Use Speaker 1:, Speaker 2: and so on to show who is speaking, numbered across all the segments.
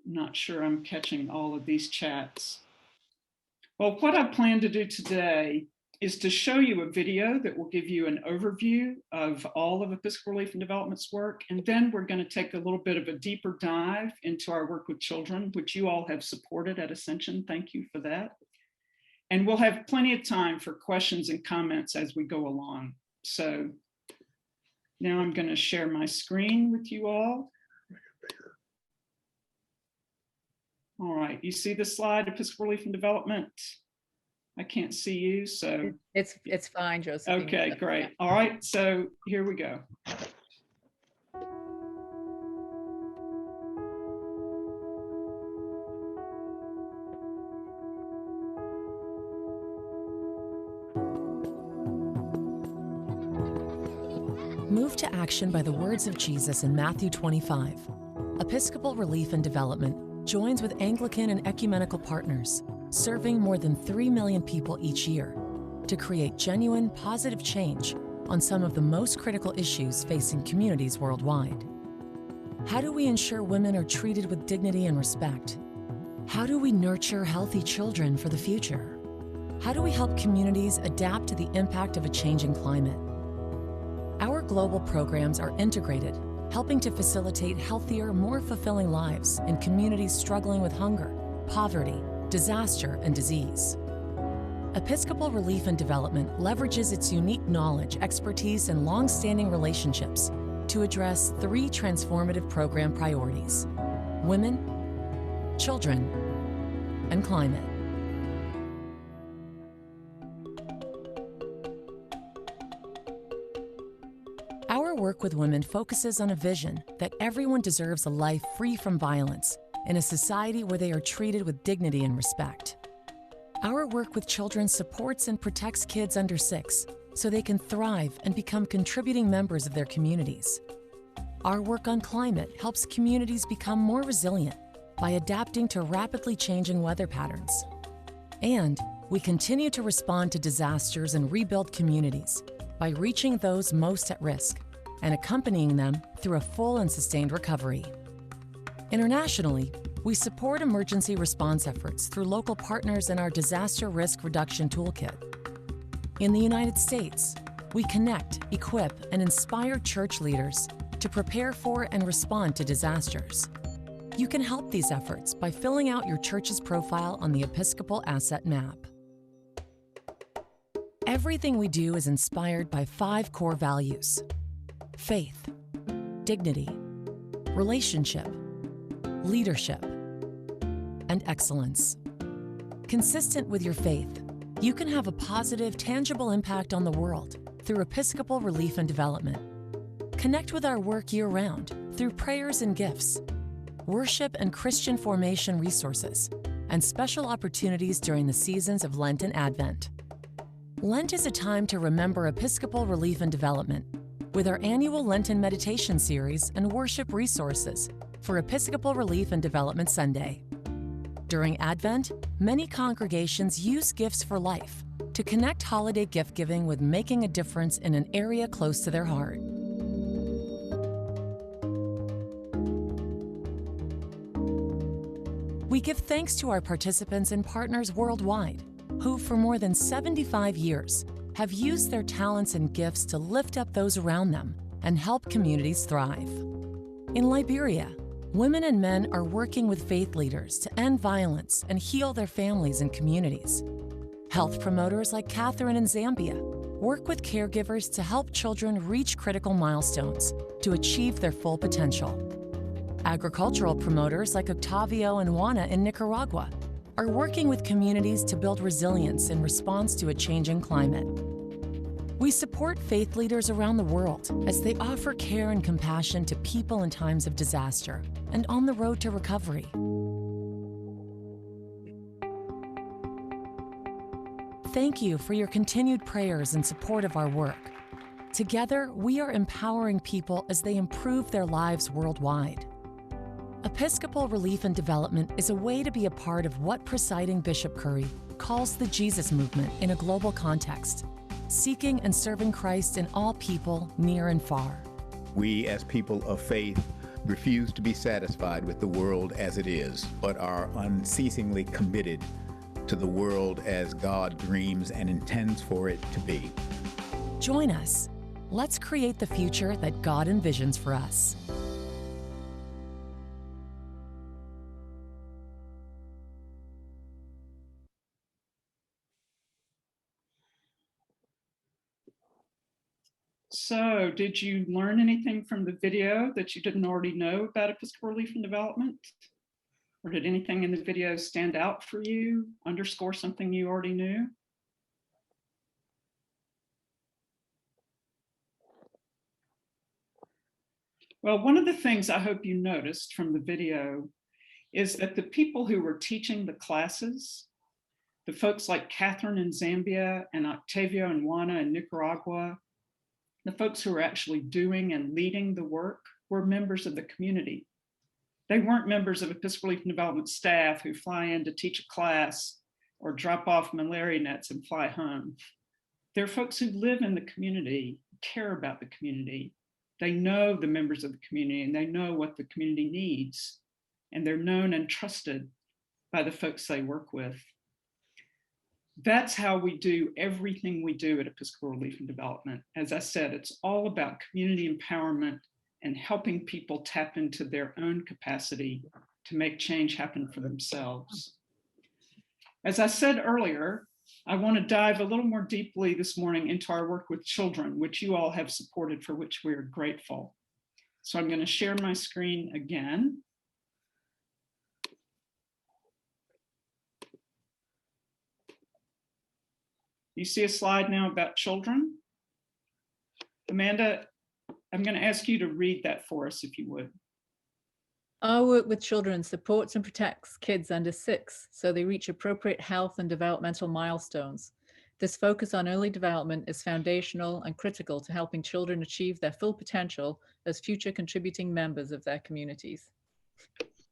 Speaker 1: I'm not sure I'm catching all of these chats. Well, what I plan to do today is to show you a video that will give you an overview of all of Episcopal Relief and Development's work. And then we're going to take a little bit of a deeper dive into our work with children, which you all have supported at Ascension. Thank you for that. And we'll have plenty of time for questions and comments as we go along. So now I'm going to share my screen with you all. All right, you see the slide, Episcopal Relief and Development? I can't see you, so.
Speaker 2: It's fine, Josephine.
Speaker 1: Okay, great. All right, so here we go.
Speaker 3: Moved to action by the words of Jesus in Matthew 25, Episcopal Relief and Development joins with Anglican and ecumenical partners, serving more than 3 million people each year, to create genuine, positive change on some of the most critical issues facing communities worldwide. How do we ensure women are treated with dignity and respect? How do we nurture healthy children for the future? How do we help communities adapt to the impact of a changing climate? Our global programs are integrated, helping to facilitate healthier, more fulfilling lives in communities struggling with hunger, poverty, disaster, and disease. Episcopal Relief and Development leverages its unique knowledge, expertise, and long-standing relationships to address 3 transformative program priorities: women, children, and climate. Our work with women focuses on a vision that everyone deserves a life free from violence in a society where they are treated with dignity and respect. Our work with children supports and protects kids under 6 so they can thrive and become contributing members of their communities. Our work on climate helps communities become more resilient by adapting to rapidly changing weather patterns. And we continue to respond to disasters and rebuild communities by reaching those most at risk and accompanying them through a full and sustained recovery. Internationally, we support emergency response efforts through local partners in our Disaster Risk Reduction Toolkit. In the United States, we connect, equip, and inspire church leaders to prepare for and respond to disasters. You can help these efforts by filling out your church's profile on the Episcopal Asset Map. Everything we do is inspired by 5 core values: faith, dignity, relationship, leadership, and excellence. Consistent with your faith, you can have a positive, tangible impact on the world through Episcopal Relief and Development. Connect with our work year-round through prayers and gifts, worship and Christian formation resources, and special opportunities during the seasons of Lent and Advent. Lent is a time to remember Episcopal Relief and Development with our annual Lenten meditation series and worship resources for Episcopal Relief and Development Sunday. During Advent, many congregations use Gifts for Life to connect holiday gift-giving with making a difference in an area close to their heart. We give thanks to our participants and partners worldwide who, for more than 75 years, have used their talents and gifts to lift up those around them and help communities thrive. In Liberia, women and men are working with faith leaders to end violence and heal their families and communities. Health promoters like Catherine in Zambia work with caregivers to help children reach critical milestones to achieve their full potential. Agricultural promoters like Octavio and Juana in Nicaragua are working with communities to build resilience in response to a changing climate. We support faith leaders around the world as they offer care and compassion to people in times of disaster and on the road to recovery. Thank you for your continued prayers and support of our work. Together, we are empowering people as they improve their lives worldwide. Episcopal Relief and Development is a way to be a part of what Presiding Bishop Curry calls the Jesus movement in a global context, seeking and serving Christ in all people, near and far.
Speaker 4: We, as people of faith, refuse to be satisfied with the world as it is, but are unceasingly committed to the world as God dreams and intends for it to be.
Speaker 3: Join us. Let's create the future that God envisions for us.
Speaker 1: So, did you learn anything from the video that you didn't already know about Episcopal Relief and Development? Or did anything in the video stand out for you, underscore something you already knew? Well, one of the things I hope you noticed from the video is that the people who were teaching the classes, the folks like Catherine in Zambia and Octavio and Juana in Nicaragua, the folks who were actually doing and leading the work were members of the community. They weren't members of Episcopal Relief and Development staff who fly in to teach a class or drop off malaria nets and fly home. They're folks who live in the community, care about the community. They know the members of the community and they know what the community needs. And they're known and trusted by the folks they work with. That's how we do everything we do at Episcopal Relief and Development. As I said, it's all about community empowerment and helping people tap into their own capacity to make change happen for themselves. As I said earlier, I want to dive a little more deeply this morning into our work with children, which you all have supported, for which we are grateful. So I'm going to share my screen again. You see a slide now about children? Amanda, I'm going to ask you to read that for us, if you would.
Speaker 2: Our work with children supports and protects kids under 6 so they reach appropriate health and developmental milestones. This focus on early development is foundational and critical to helping children achieve their full potential as future contributing members of their communities.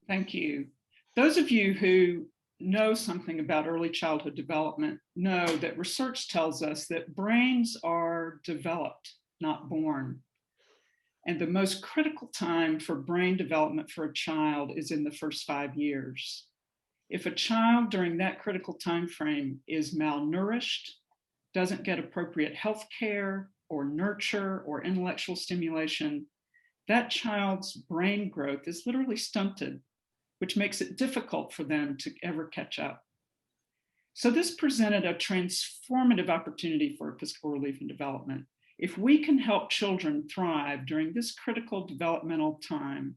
Speaker 1: Thank you. Those of you who know something about early childhood development know that research tells us that brains are developed, not born. And the most critical time for brain development for a child is in the first 5 years. If a child during that critical time frame is malnourished, doesn't get appropriate health care or nurture or intellectual stimulation, that child's brain growth is literally stunted, which makes it difficult for them to ever catch up. So this presented a transformative opportunity for Episcopal Relief and Development. If we can help children thrive during this critical developmental time,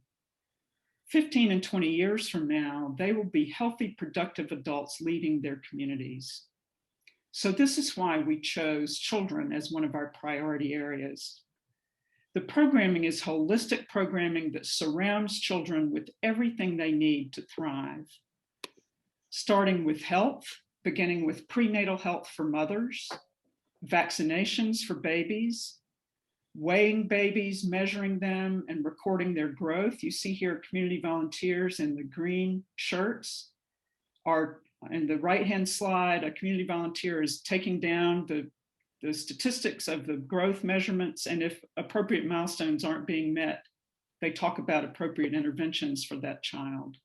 Speaker 1: 15 and 20 years from now, they will be healthy, productive adults leading their communities. So this is why we chose children as one of our priority areas. The programming is holistic programming that surrounds children with everything they need to thrive, starting with health, beginning with prenatal health for mothers, vaccinations for babies, weighing babies, measuring them, and recording their growth. You see here community volunteers in the green shirts. In the right-hand slide, a community volunteer is taking down the statistics of the growth measurements, and if appropriate milestones aren't being met, they talk about appropriate interventions for that child.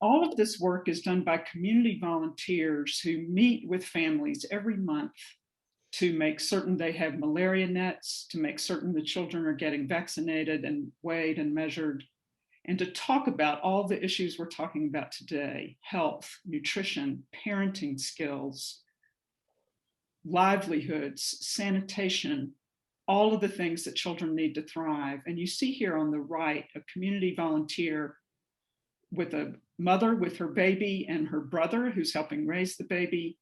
Speaker 1: All of this work is done by community volunteers who meet with families every month to make certain they have malaria nets, to make certain the children are getting vaccinated and weighed and measured, and to talk about all the issues we're talking about today: health, nutrition, parenting skills, livelihoods, sanitation, all of the things that children need to thrive. And you see here on the right, a community volunteer with a mother with her baby and her brother who's helping raise the baby,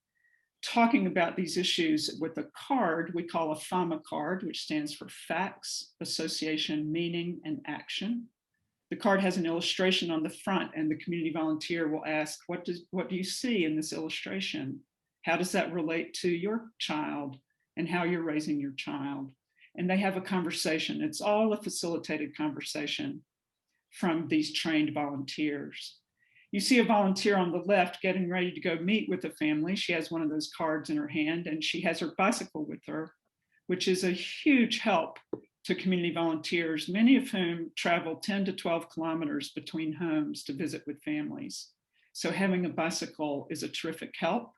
Speaker 1: talking about these issues with a card we call a FAMA card, which stands for Facts, Association, Meaning, and Action. The card has an illustration on the front, and the community volunteer will ask, what do you see in this illustration? How does that relate to your child and how you're raising your child? And they have a conversation. It's all a facilitated conversation from these trained volunteers. You see a volunteer on the left getting ready to go meet with the family. She has one of those cards in her hand, and she has her bicycle with her, which is a huge help to community volunteers, many of whom travel 10 to 12 kilometers between homes to visit with families. So having a bicycle is a terrific help.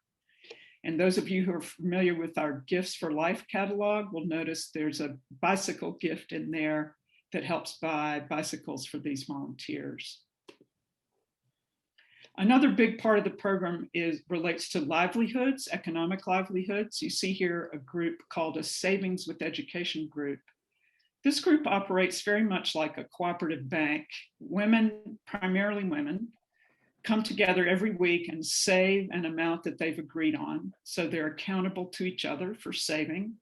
Speaker 1: And those of you who are familiar with our Gifts for Life catalog will notice there's a bicycle gift in there that helps buy bicycles for these volunteers. Another big part of the program relates to livelihoods, economic livelihoods. You see here a group called a Savings with Education group. This group operates very much like a cooperative bank. Women, primarily women, come together every week and save an amount that they've agreed on. So they're accountable to each other for saving.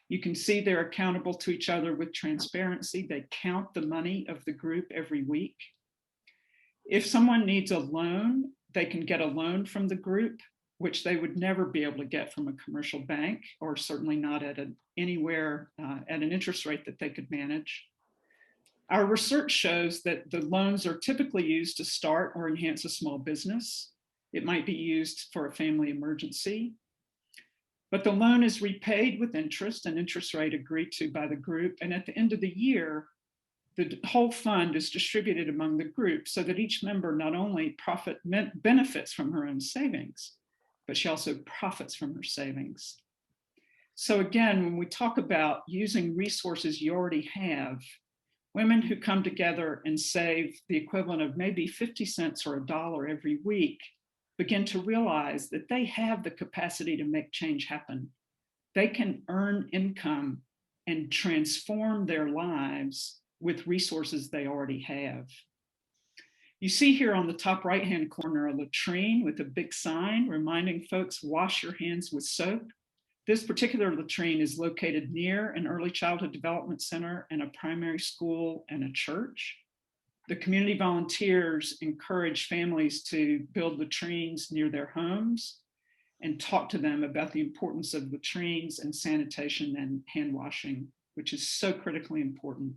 Speaker 1: You can see they're accountable to each other with transparency. They count the money of the group every week. If someone needs a loan, they can get a loan from the group, which they would never be able to get from a commercial bank, or certainly not at anywhere at an interest rate that they could manage. Our research shows that the loans are typically used to start or enhance a small business. It might be used for a family emergency, but the loan is repaid with interest, an interest rate agreed to by the group. And at the end of the year, the whole fund is distributed among the group so that each member not only benefits from her own savings, but she also profits from her savings. So again, when we talk about using resources you already have, women who come together and save the equivalent of maybe 50 cents or $1 every week begin to realize that they have the capacity to make change happen. They can earn income and transform their lives with resources they already have. You see here on the top right-hand corner a latrine with a big sign reminding folks, wash your hands with soap. This particular latrine is located near an early childhood development center and a primary school and a church. The community volunteers encourage families to build latrines near their homes and talk to them about the importance of latrines and sanitation and hand washing, which is so critically important.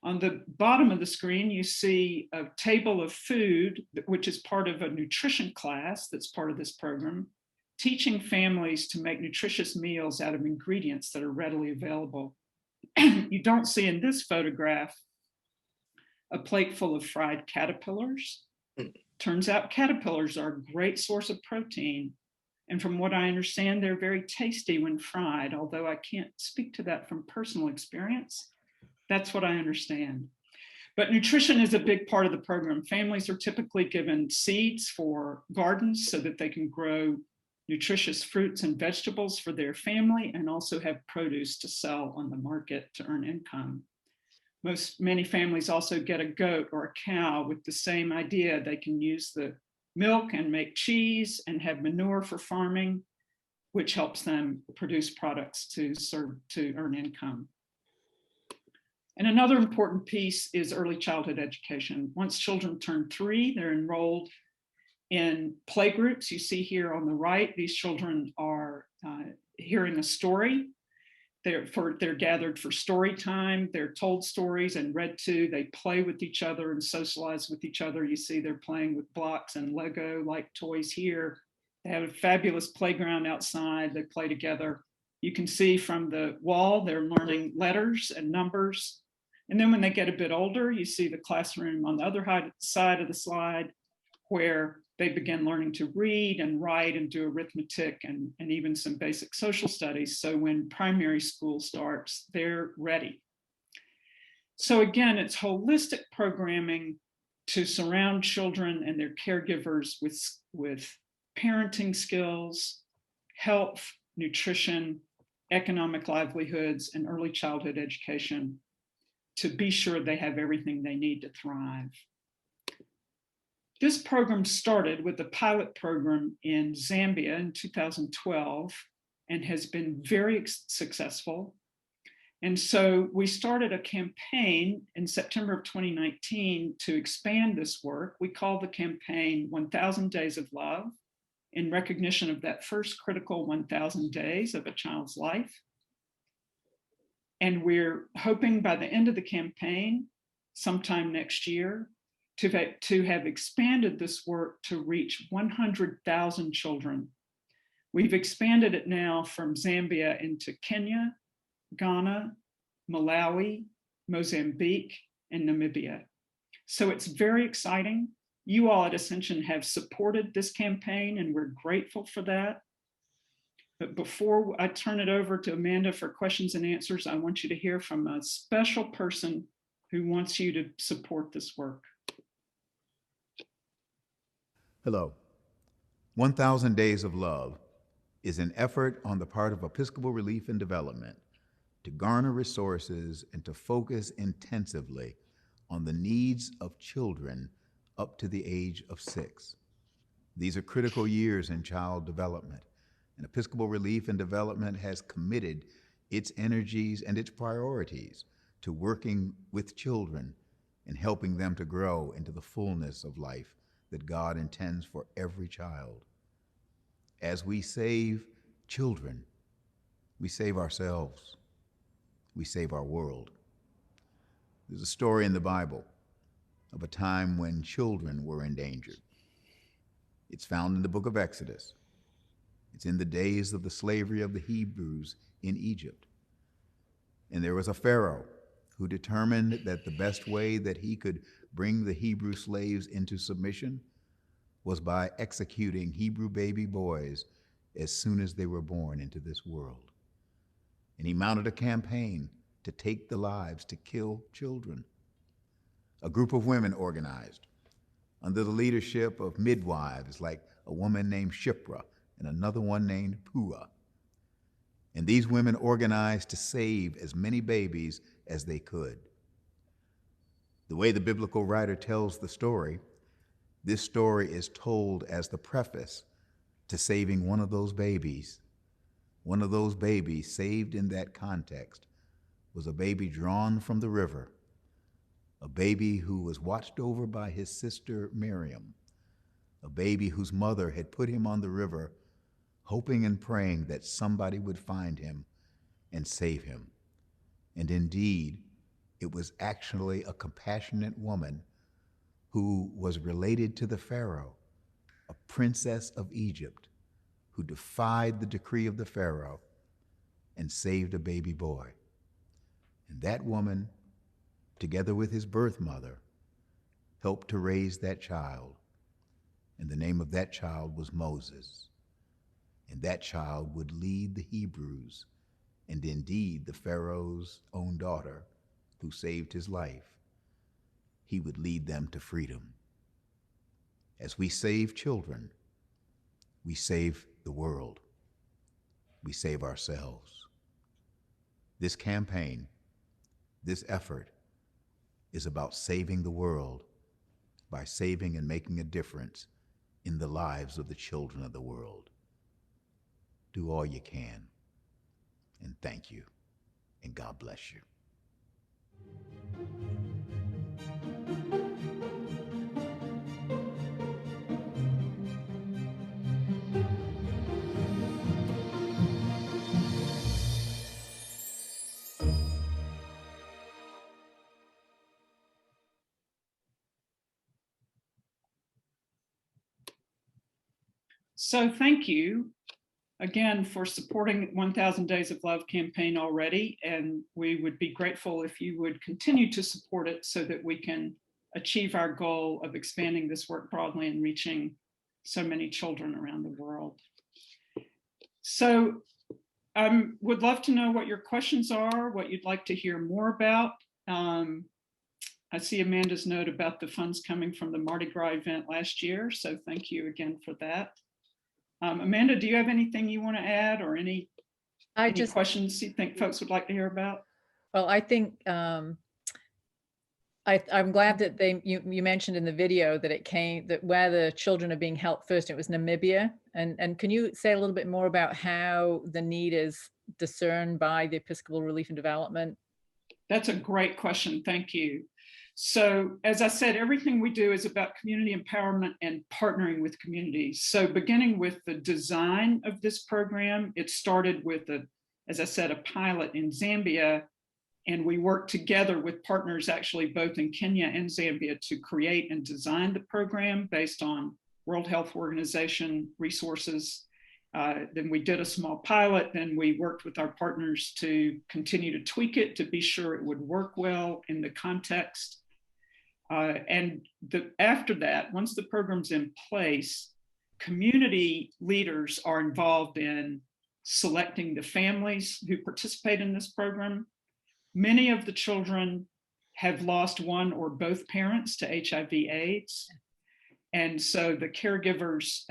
Speaker 1: On the bottom of the screen, you see a table of food, which is part of a nutrition class that's part of this program, teaching families to make nutritious meals out of ingredients that are readily available. You don't see in this photograph a plate full of fried caterpillars. Turns out caterpillars are a great source of protein. And from what I understand, they're very tasty when fried, although I can't speak to that from personal experience. That's what I understand. But nutrition is a big part of the program. Families are typically given seeds for gardens so that they can grow nutritious fruits and vegetables for their family and also have produce to sell on the market to earn income. Many families also get a goat or a cow with the same idea. They can use the milk and make cheese and have manure for farming, which helps them produce products to earn income. And another important piece is early childhood education. Once children turn 3, they're enrolled in playgroups. You see here on the right, these children are hearing a story. They're gathered for story time. They're told stories and read to. They play with each other and socialize with each other. You see they're playing with blocks and Lego-like toys here. They have a fabulous playground outside. They play together. You can see from the wall, they're learning letters and numbers. And then when they get a bit older, you see the classroom on the other side of the slide where they begin learning to read and write and do arithmetic and even some basic social studies. So when primary school starts, they're ready. So again, it's holistic programming to surround children and their caregivers with parenting skills, health, nutrition, economic livelihoods, and early childhood education to be sure they have everything they need to thrive. This program started with a pilot program in Zambia in 2012 and has been very successful. And so we started a campaign in September of 2019 to expand this work. We call the campaign 1,000 Days of Love in recognition of that first critical 1,000 days of a child's life. And we're hoping by the end of the campaign, sometime next year, to have expanded this work to reach 100,000 children. We've expanded it now from Zambia into Kenya, Ghana, Malawi, Mozambique, and Namibia. So it's very exciting. You all at Ascension have supported this campaign, and we're grateful for that. But before I turn it over to Amanda for questions and answers, I want you to hear from a special person who wants you to support this work.
Speaker 4: Hello. 1,000 Days of Love is an effort on the part of Episcopal Relief and Development to garner resources and to focus intensively on the needs of children up to the age of 6. These are critical years in child development, and Episcopal Relief and Development has committed its energies and its priorities to working with children and helping them to grow into the fullness of life that God intends for every child. As we save children, we save ourselves. We save our world. There's a story in the Bible of a time when children were endangered. It's found in the book of Exodus. It's in the days of the slavery of the Hebrews in Egypt. And there was a Pharaoh who determined that the best way that he could bring the Hebrew slaves into submission was by executing Hebrew baby boys as soon as they were born into this world. And he mounted a campaign to take the lives, to kill children. A group of women organized under the leadership of midwives like a woman named Shipra and another one named Puah. And these women organized to save as many babies as they could. The way the biblical writer tells the story, this story is told as the preface to saving one of those babies. One of those babies saved in that context was a baby drawn from the river, a baby who was watched over by his sister Miriam, a baby whose mother had put him on the river, hoping and praying that somebody would find him and save him. And indeed, it was actually a compassionate woman who was related to the Pharaoh, a princess of Egypt, who defied the decree of the Pharaoh and saved a baby boy. And that woman, together with his birth mother, helped to raise that child. And the name of that child was Moses. And that child would lead the Hebrews, and indeed the Pharaoh's own daughter, who saved his life. He would lead them to freedom. As we save children, we save the world. We save ourselves. This campaign, this effort, is about saving the world by saving and making a difference in the lives of the children of the world. Do all you can, and thank you, and God bless you.
Speaker 1: So thank you again for supporting 1,000 Days of Love campaign already, and we would be grateful if you would continue to support it so that we can achieve our goal of expanding this work broadly and reaching so many children around the world. So I would love to know what your questions are, what you'd like to hear more about. I see Amanda's note about the funds coming from the Mardi Gras event last year, so thank you again for that. Amanda, do you have anything you want to add, or any questions you think folks would like to hear about?
Speaker 2: Well, I think I'm glad that you mentioned in the video that where the children are being helped first, it was Namibia. And can you say a little bit more about how the need is discerned by the Episcopal Relief and Development?
Speaker 1: That's a great question. Thank you. So as I said, everything we do is about community empowerment and partnering with communities. So beginning with the design of this program, it started with, as I said, a pilot in Zambia, and we worked together with partners actually both in Kenya and Zambia to create and design the program based on World Health Organization resources. Then we did a small pilot. Then we worked with our partners to continue to tweak it to be sure it would work well in the context. After that, once the program's in place, community leaders are involved in selecting the families who participate in this program. Many of the children have lost one or both parents to HIV/AIDS. And so the caregivers,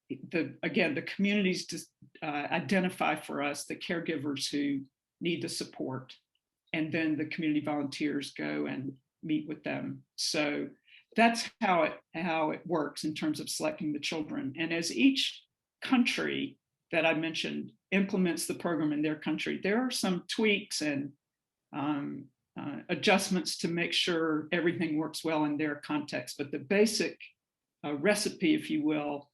Speaker 1: the communities identify for us the caregivers who need the support. And then the community volunteers go and meet with them. So that's how it works in terms of selecting the children. And as each country that I mentioned implements the program in their country, there are some tweaks and adjustments to make sure everything works well in their context. But the basic recipe, if you will,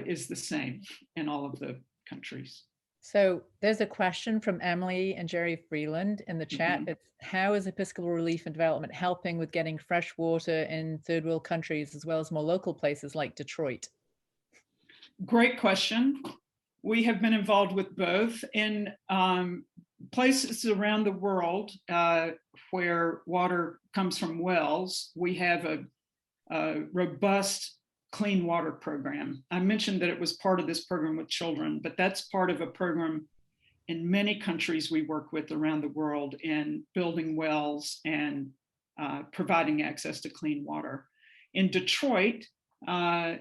Speaker 1: is the same in all of the countries.
Speaker 2: So there's a question from Emily and Jerry Freeland in the chat.
Speaker 1: Mm-hmm.
Speaker 2: It's, how is Episcopal Relief and Development helping with getting fresh water in third world countries, as well as more local places like Detroit?
Speaker 1: Great question. We have been involved with both in places around the world where water comes from wells. We have a robust clean water program. I mentioned that it was part of this program with children, but that's part of a program in many countries we work with around the world in building wells and providing access to clean water. In Detroit, not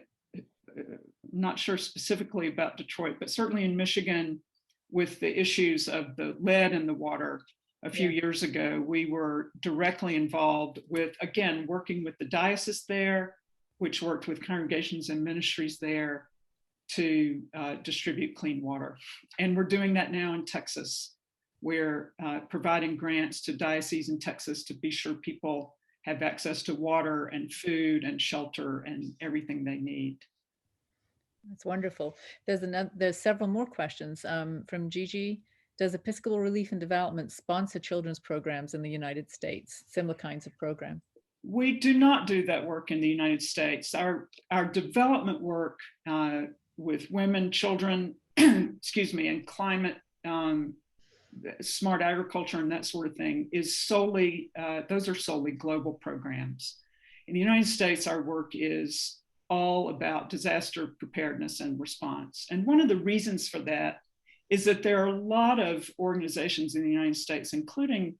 Speaker 1: sure specifically about Detroit, but certainly in Michigan, with the issues of the lead in the water a few years ago, we were directly involved with, again, working with the diocese there, which worked with congregations and ministries there to distribute clean water. And we're doing that now in Texas. We're providing grants to dioceses in Texas to be sure people have access to water and food and shelter and everything they need.
Speaker 2: That's wonderful. There's several more questions from Gigi. Does Episcopal Relief and Development sponsor children's programs in the United States, similar kinds of programs?
Speaker 1: We do not do that work in the United States. Our development work with women, children, excuse me, and climate, smart agriculture and that sort of thing is solely, those are solely global programs. In the United States, our work is all about disaster preparedness and response. And one of the reasons for that is that there are a lot of organizations in the United States, including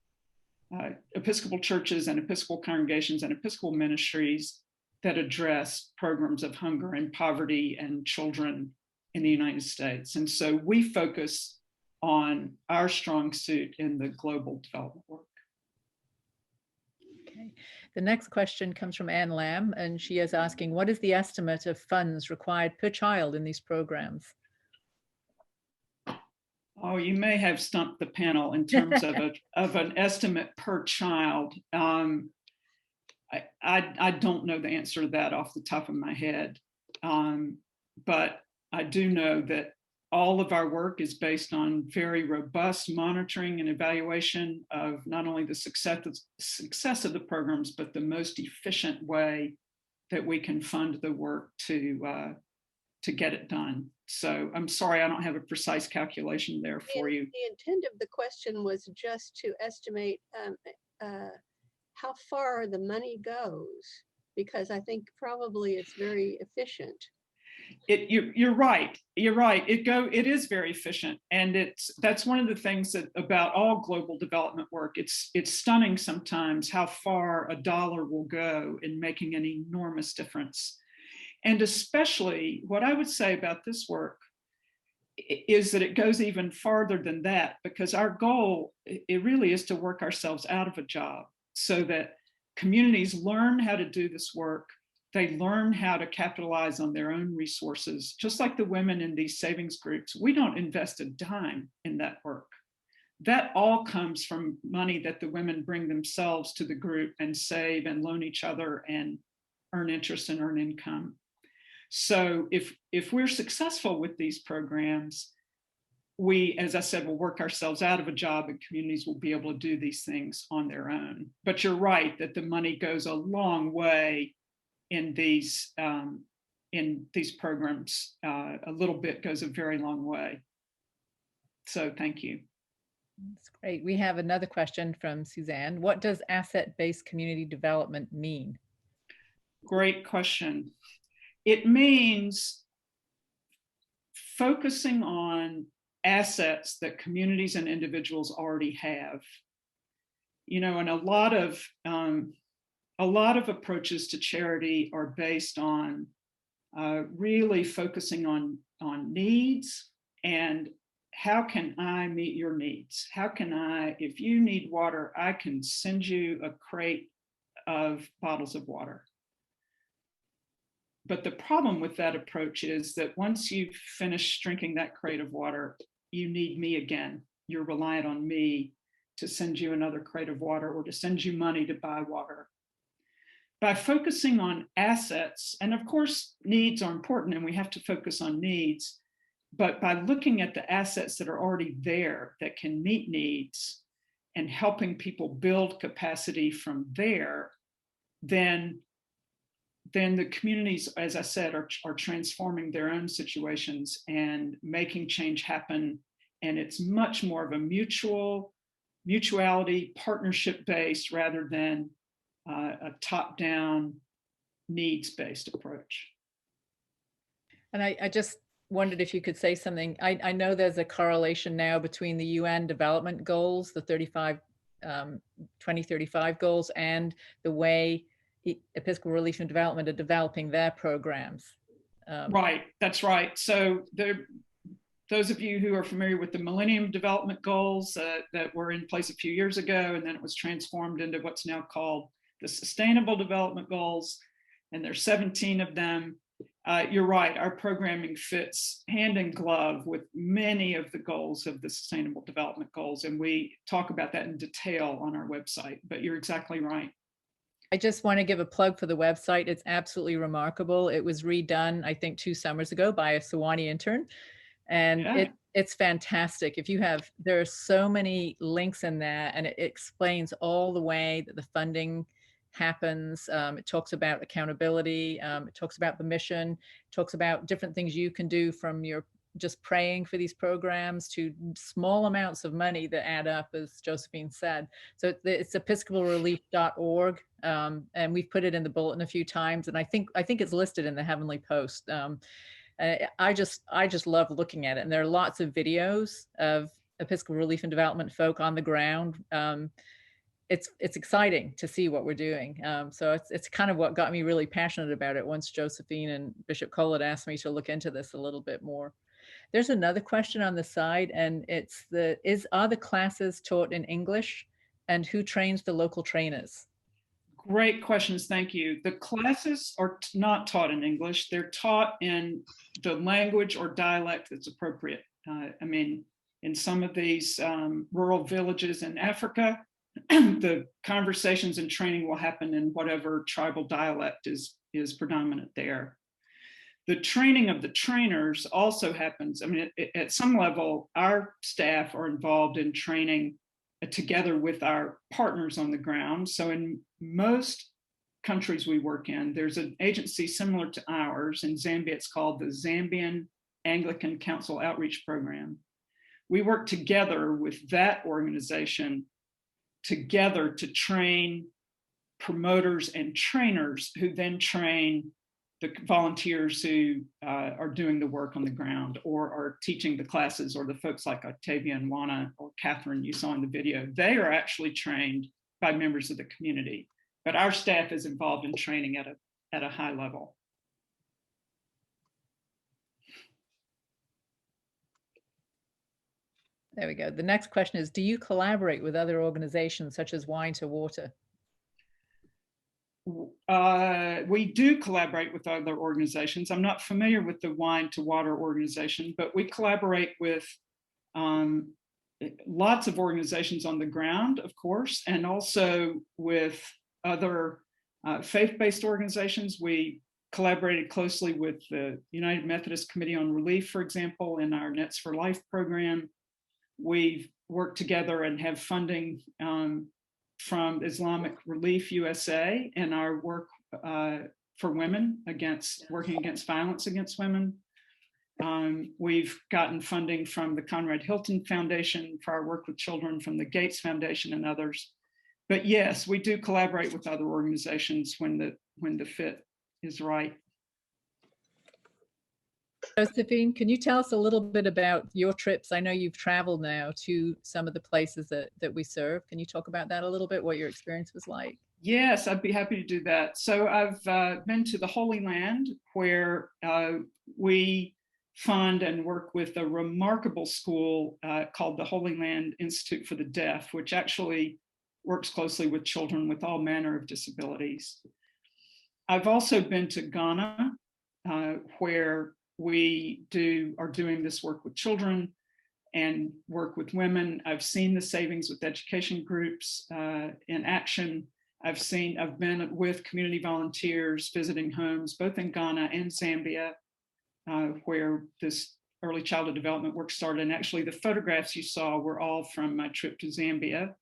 Speaker 1: Episcopal churches and Episcopal congregations and Episcopal ministries that address programs of hunger and poverty and children in the United States. And so we focus on our strong suit in the global development work.
Speaker 2: Okay. The next question comes from Anne Lamb, and she is asking, what is the estimate of funds required per child in these programs?
Speaker 1: Oh, you may have stumped the panel in terms of an estimate per child. I don't know the answer to that off the top of my head, but I do know that all of our work is based on very robust monitoring and evaluation of not only the success of the programs, but the most efficient way that we can fund the work to get it done. So I'm sorry, I don't have a precise calculation there for you.
Speaker 5: The intent of the question was just to estimate how far the money goes, because I think probably it's very efficient.
Speaker 1: You're right. You're right. It is very efficient, and that's one of the things that about all global development work. It's stunning sometimes how far a dollar will go in making an enormous difference. And especially what I would say about this work is that it goes even farther than that, because our goal, it really is to work ourselves out of a job so that communities learn how to do this work. They learn how to capitalize on their own resources, just like the women in these savings groups. We don't invest a dime in that work. That all comes from money that the women bring themselves to the group and save and loan each other and earn interest and earn income. So if we're successful with these programs, we, as I said, will work ourselves out of a job, and communities will be able to do these things on their own. But you're right that the money goes a long way in these in these programs, a little bit goes a very long way. So thank you.
Speaker 2: That's great. We have another question from Suzanne. What does asset-based community development mean?
Speaker 1: Great question. It means focusing on assets that communities and individuals already have. You know, and a lot of approaches to charity are based on really focusing on needs and how can I meet your needs? How can I, if you need water, I can send you a crate of bottles of water. But the problem with that approach is that once you've finished drinking that crate of water, you need me again. You're reliant on me to send you another crate of water or to send you money to buy water. By focusing on assets, and of course, needs are important and we have to focus on needs, but by looking at the assets that are already there that can meet needs and helping people build capacity from there, then the communities, as I said, are transforming their own situations and making change happen. And it's much more of a mutuality, partnership-based rather than a top-down, needs-based approach.
Speaker 2: And I just wondered if you could say something. I know there's a correlation now between the UN development goals, the 2035 goals, and the way Episcopal Relief and Development are developing their programs.
Speaker 1: Right, that's right. So those of you who are familiar with the Millennium Development Goals that were in place a few years ago, and then it was transformed into what's now called the Sustainable Development Goals, and there's 17 of them. You're right, our programming fits hand in glove with many of the goals of the Sustainable Development Goals, and we talk about that in detail on our website, but you're exactly right.
Speaker 2: I just want to give a plug for the website. It's absolutely remarkable. It was redone, I think, 2 summers ago by a Sewanee intern. And
Speaker 1: yeah.
Speaker 2: It's fantastic. There are so many links in there, and it explains all the way that the funding happens. It talks about accountability. It talks about the mission. It talks about different things you can do from your just praying for these programs to small amounts of money that add up, as Josephine said. So it's episcopalrelief.org, and we've put it in the bulletin a few times, and I think it's listed in the Heavenly Post. I just love looking at it, and there are lots of videos of Episcopal Relief and Development folk on the ground. It's exciting to see what we're doing. So it's kind of what got me really passionate about it once Josephine and Bishop Cole asked me to look into this a little bit more. There's another question on the side, and it's are the classes taught in English, and who trains the local trainers?
Speaker 1: Great questions, thank you. The classes are not taught in English. They're taught in the language or dialect that's appropriate. I mean, in some of these rural villages in Africa, the conversations and training will happen in whatever tribal dialect is predominant there. The training of the trainers also happens. I mean, at some level, our staff are involved in training together with our partners on the ground. So in most countries we work in, there's an agency similar to ours. In Zambia, it's called the Zambian Anglican Council Outreach Program. We work together with that organization together to train promoters and trainers who then train the volunteers who are doing the work on the ground or are teaching the classes, or the folks like Octavia and Juana or Catherine you saw in the video. They are actually trained by members of the community, but our staff is involved in training at a high level.
Speaker 2: There we go. The next question is, do you collaborate with other organizations such as Wine to Water?
Speaker 1: We do collaborate with other organizations. I'm not familiar with the Wine to Water organization, but we collaborate with lots of organizations on the ground, of course, and also with other faith-based organizations. We collaborated closely with the United Methodist Committee on Relief, for example, in our Nets for Life program. We've worked together and have funding from Islamic Relief USA and our work for women working against violence against women. We've gotten funding from the Conrad Hilton Foundation for our work with children, from the Gates Foundation and others. But yes, we do collaborate with other organizations when the fit is right.
Speaker 2: Josephine, can you tell us a little bit about your trips? I know you've traveled now to some of the places that we serve. Can you talk about that a little bit, what your experience was like?
Speaker 1: Yes, I'd be happy to do that. So I've been to the Holy Land, where we fund and work with a remarkable school called the Holy Land Institute for the Deaf, which actually works closely with children with all manner of disabilities. I've also been to Ghana, where we are doing this work with children and work with women. I've seen the Savings with Education groups in action. I've been with community volunteers visiting homes, both in Ghana and Zambia, where this early childhood development work started. And actually the photographs you saw were all from my trip to Zambia.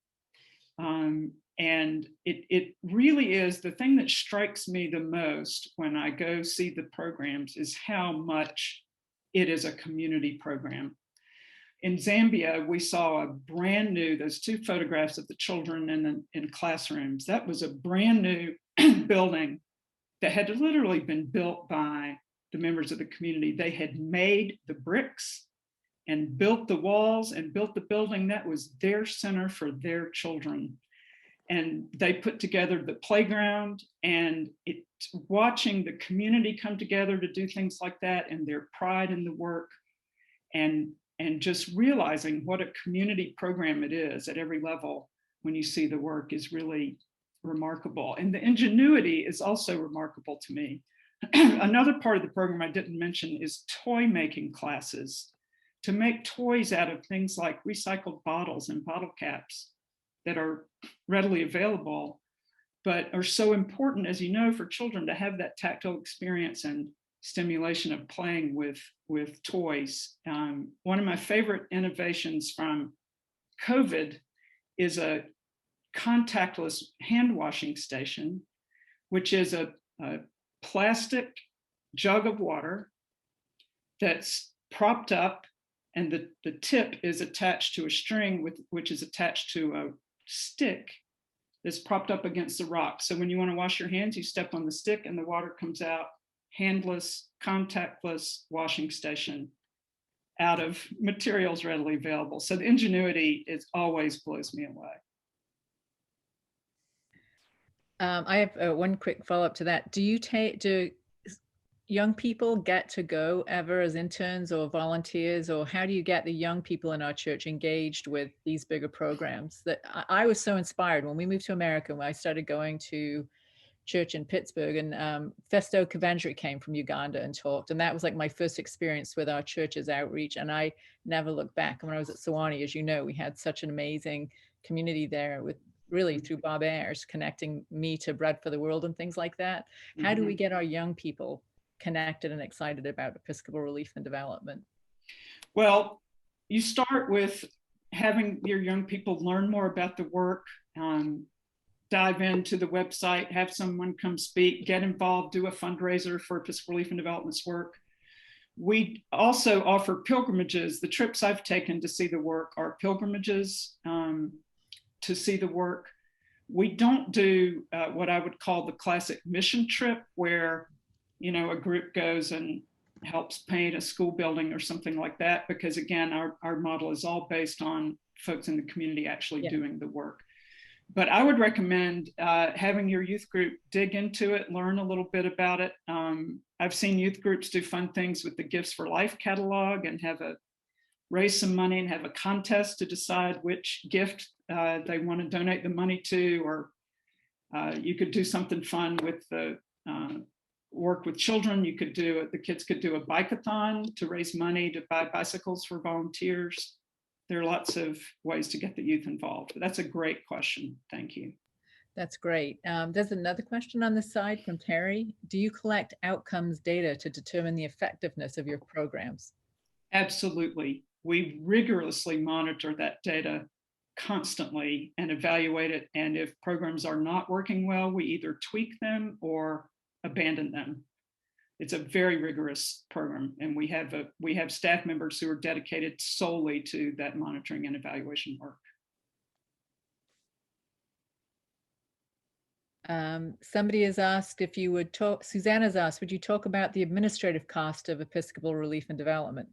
Speaker 1: And it really is, the thing that strikes me the most when I go see the programs is how much it is a community program. In Zambia, we saw a brand new, those two photographs of the children in classrooms, that was a brand new building that had literally been built by the members of the community. They had made the bricks and built the walls and built the building. That was their center for their children. And they put together the playground, and watching the community come together to do things like that, and their pride in the work, and just realizing what a community program it is at every level when you see the work is really remarkable. And the ingenuity is also remarkable to me. Another part of the program I didn't mention is toy making classes, to make toys out of things like recycled bottles and bottle caps that are readily available, but are so important, as you know, for children to have that tactile experience and stimulation of playing with toys. One of my favorite innovations from COVID is a contactless hand washing station, which is a plastic jug of water that's propped up, and the tip is attached to a string which is attached to a stick that's propped up against the rock. So when you want to wash your hands, you step on the stick and the water comes out. Handless, contactless washing station out of materials readily available. So the ingenuity always blows me away.
Speaker 2: I have one quick follow-up to that. Do young people get to go ever as interns or volunteers, or how do you get the young people in our church engaged with these bigger programs? That I was so inspired when we moved to America, when I started going to church in Pittsburgh, and Festo Kavendra came from Uganda and talked, and that was like my first experience with our church's outreach, and I never looked back. And when I was at Sewanee, as you know, we had such an amazing community there, with really through Bob Ayers connecting me to Bread for the World and things like that. How do we get our young people connected and excited about Episcopal relief and development?
Speaker 1: Well, you start with having your young people learn more about the work, dive into the website, have someone come speak, get involved, do a fundraiser for Episcopal relief and development's work. We also offer pilgrimages. The trips I've taken to see the work are pilgrimages to see the work. We don't do what I would call the classic mission trip, where a group goes and helps paint a school building or something like that, because again, our model is all based on folks in the community actually doing the work. But I would recommend having your youth group dig into it, learn a little bit about it. I've seen youth groups do fun things with the Gifts for Life catalog and raise some money and have a contest to decide which gift they want to donate the money to, or you could do something fun with the work with children. The kids could do a bike-a-thon to raise money to buy bicycles for volunteers. There are lots of ways to get the youth involved. But that's a great question. Thank you.
Speaker 2: That's great. There's another question on the side from Terry. Do you collect outcomes data to determine the effectiveness of your programs?
Speaker 1: Absolutely. We rigorously monitor that data constantly and evaluate it. And if programs are not working well, we either tweak them or abandon them. It's a very rigorous program, and we have staff members who are dedicated solely to that monitoring and evaluation work.
Speaker 2: Somebody has asked if you would talk, Susanna's asked, would you talk about the administrative cost of Episcopal relief and development?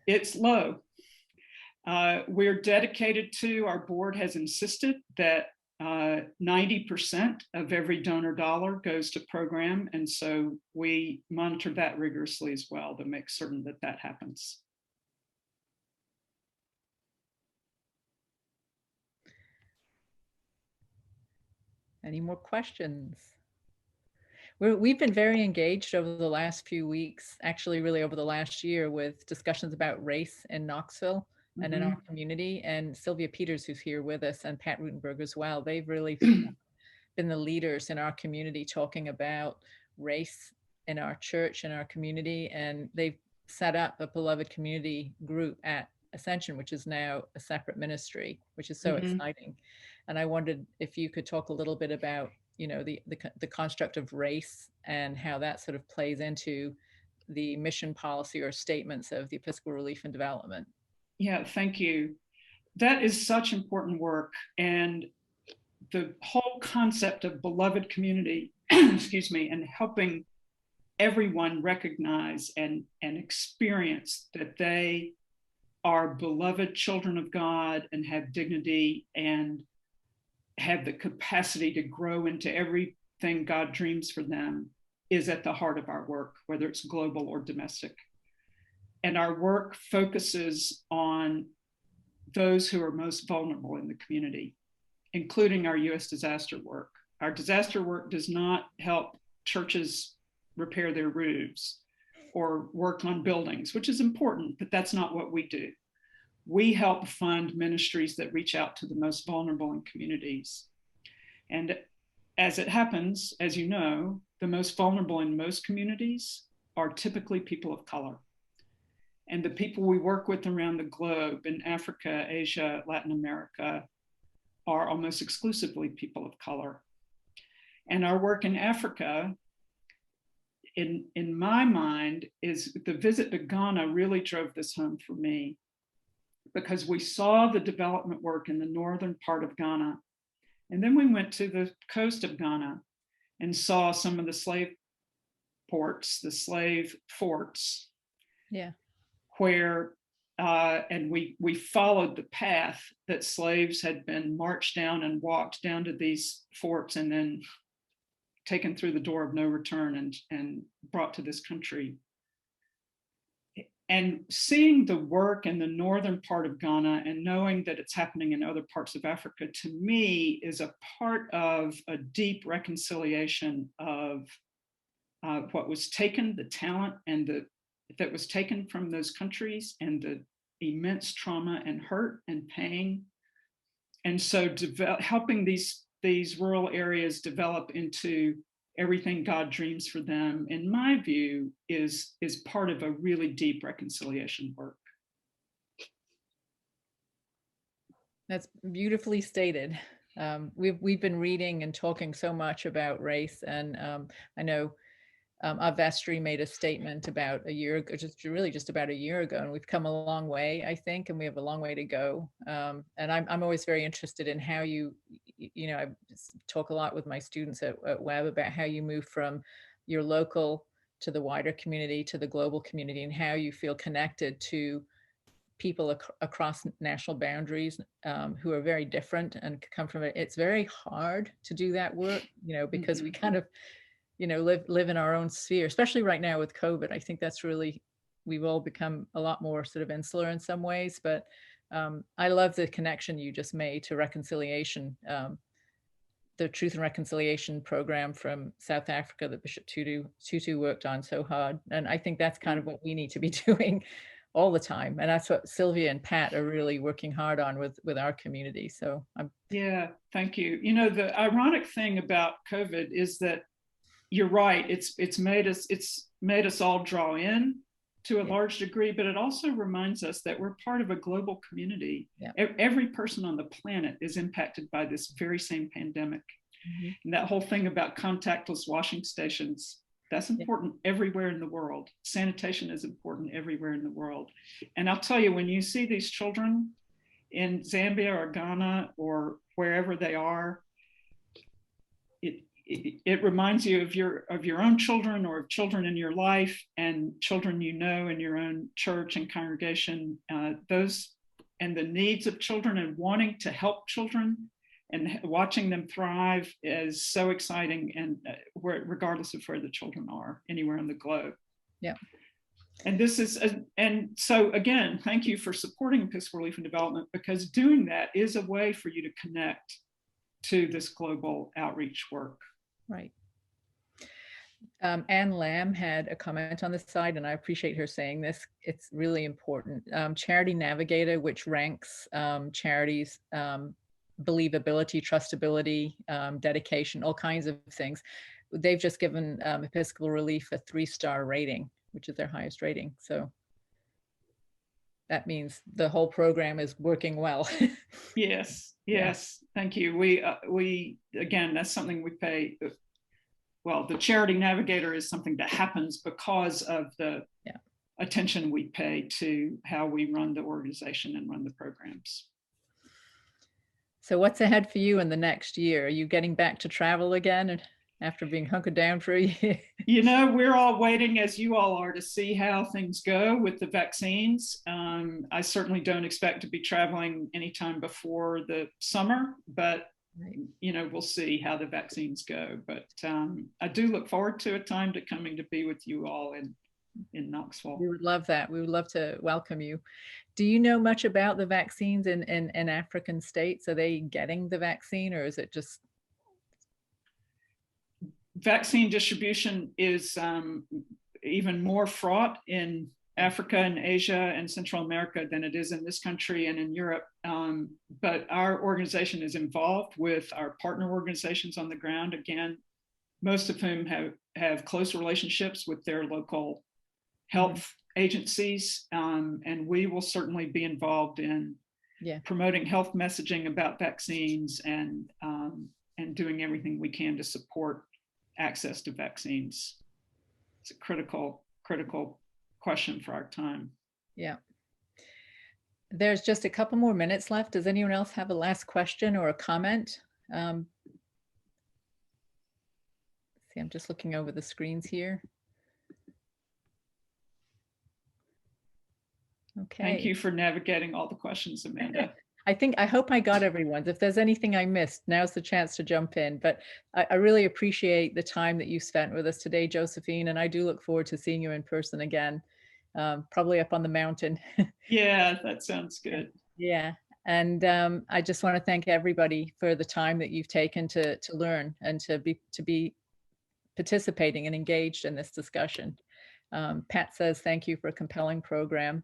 Speaker 1: It's low. We're dedicated to, our board has insisted that 90% of every donor dollar goes to program. And so we monitor that rigorously as well to make certain that that happens.
Speaker 2: Any more questions? We've been very engaged over the last few weeks, actually really over the last year, with discussions about race in Knoxville and in our community. And Sylvia Peters, who's here with us, and Pat Rutenberg as well, they've really been the leaders in our community talking about race in our church and our community. And they've set up a beloved community group at Ascension, which is now a separate ministry, which is so exciting. And I wondered if you could talk a little bit about, you know, the construct of race and how that sort of plays into the mission policy or statements of the Episcopal Relief and Development.
Speaker 1: Yeah, thank you. That is such important work. And the whole concept of beloved community, excuse me, and helping everyone recognize and experience that they are beloved children of God and have dignity and have the capacity to grow into everything God dreams for them is at the heart of our work, whether it's global or domestic. And our work focuses on those who are most vulnerable in the community, including our U.S. disaster work. Our disaster work does not help churches repair their roofs or work on buildings, which is important, but that's not what we do. We help fund ministries that reach out to the most vulnerable in communities. And as it happens, as you know, the most vulnerable in most communities are typically people of color. And the people we work with around the globe in Africa, Asia, Latin America are almost exclusively people of color. And our work in Africa, in my mind, is the visit to Ghana really drove this home for me, because we saw the development work in the northern part of Ghana. And then we went to the coast of Ghana and saw some of the slave ports, the slave forts.
Speaker 2: Yeah.
Speaker 1: Where, and we followed the path that slaves had been marched down and walked down to these forts and then taken through the door of no return and brought to this country. And seeing the work in the northern part of Ghana and knowing that it's happening in other parts of Africa, to me, is a part of a deep reconciliation of what was taken, the talent and that was taken from those countries, and the immense trauma and hurt and pain. And so helping these rural areas develop into everything God dreams for them, in my view, is part of a really deep reconciliation work.
Speaker 2: That's beautifully stated. We've been reading and talking so much about race, and I know our vestry made a statement about a year ago, just about a year ago, and we've come a long way, I think, and we have a long way to go. And I'm always very interested in how you know, I talk a lot with my students at Webb about how you move from your local to the wider community to the global community, and how you feel connected to people across national boundaries who are very different and come from it. It's very hard to do that work, you know, because we kind of, you know, live in our own sphere, especially right now with COVID. I think that's really, we've all become a lot more sort of insular in some ways, but I love the connection you just made to reconciliation, the Truth and Reconciliation program from South Africa that Bishop Tutu worked on so hard. And I think that's kind of what we need to be doing all the time. And that's what Sylvia and Pat are really working hard on with our community. So
Speaker 1: yeah, thank you. You know, the ironic thing about COVID is that you're right. It's made us all draw in to a large degree, but it also reminds us that we're part of a global community. Yeah. Every person on the planet is impacted by this very same pandemic. And that whole thing about contactless washing stations, that's important everywhere in the world. Sanitation is important everywhere in the world. And I'll tell you, when you see these children in Zambia or Ghana or wherever they are, it reminds you of your own children or of children in your life and children you know in your own church and congregation. Those and the needs of children and wanting to help children and watching them thrive is so exciting, and regardless of where the children are, anywhere on the globe.
Speaker 2: Yeah.
Speaker 1: And this is, and so again, thank you for supporting Episcopal Relief and Development, because doing that is a way for you to connect to this global outreach work.
Speaker 2: Right. Anne Lamb had a comment on this side, and I appreciate her saying this. It's really important. Charity Navigator, which ranks charities, believability, trustability, dedication, all kinds of things. They've just given Episcopal Relief a 3-star rating, which is their highest rating. So that means the whole program is working well.
Speaker 1: Yes, yes, thank you. We again, that's something we pay. Well, the Charity Navigator is something that happens because of the attention we pay to how we run the organization and run the programs.
Speaker 2: So what's ahead for you in the next year? Are you getting back to travel again after being hunkered down for a year?
Speaker 1: You know, we're all waiting, as you all are, to see how things go with the vaccines. I certainly don't expect to be traveling anytime before the summer, but you know, we'll see how the vaccines go. But I do look forward to a time to coming to be with you all in Knoxville.
Speaker 2: We would love that. We would love to welcome you. Do you know much about the vaccines in African states? Are they getting the vaccine, or is it just?
Speaker 1: Vaccine distribution is even more fraught in Africa and Asia and Central America than it is in this country and in Europe. But our organization is involved with our partner organizations on the ground, again, most of whom have close relationships with their local health agencies. And we will certainly be involved in promoting health messaging about vaccines and doing everything we can to support access to vaccines. It's a critical question for our time.
Speaker 2: Yeah. There's just a couple more minutes left. Does anyone else have a last question or a comment? See, I'm just looking over the screens here. Okay.
Speaker 1: Thank you for navigating all the questions, Amanda.
Speaker 2: I hope I got everyone's. If there's anything I missed, now's the chance to jump in. But I really appreciate the time that you spent with us today, Josephine, and I do look forward to seeing you in person again, probably up on the mountain.
Speaker 1: Yeah, that sounds good.
Speaker 2: Yeah, and I just want to thank everybody for the time that you've taken to learn and to be participating and engaged in this discussion. Pat says thank you for a compelling program.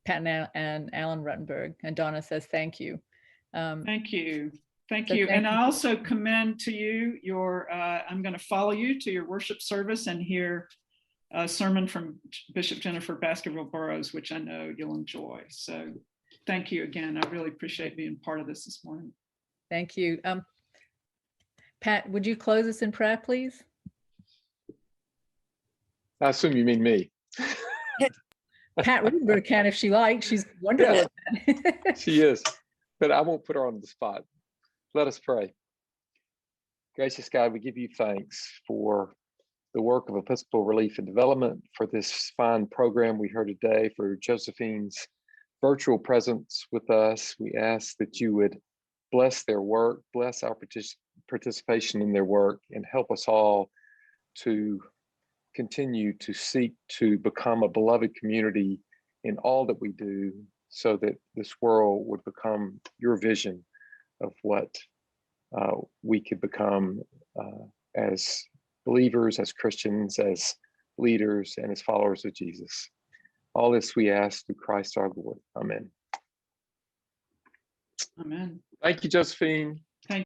Speaker 2: Pat and Alan Ruttenberg, and Donna says thank you.
Speaker 1: Thank you. Thank you. And I also commend to you your, I'm going to follow you to your worship service and hear a sermon from Bishop Jennifer Baskerville-Burroughs, which I know you'll enjoy. So thank you again. I really appreciate being part of this morning.
Speaker 2: Thank you. Pat, would you close us in prayer, please?
Speaker 6: I assume you mean me.
Speaker 2: Pat Ruttenberg can if she likes. She's wonderful.
Speaker 6: Yeah, she is, but I won't put her on the spot. Let us pray. Gracious God, we give you thanks for the work of Episcopal Relief and Development, for this fine program we heard today, for Josephine's virtual presence with us. We ask that you would bless their work, bless our participation in their work, and help us all to continue to seek to become a beloved community in all that we do, so that this world would become your vision of what we could become as believers, as Christians, as leaders, and as followers of Jesus. All this we ask through Christ our Lord. Amen.
Speaker 1: Amen.
Speaker 6: Thank you, Josephine.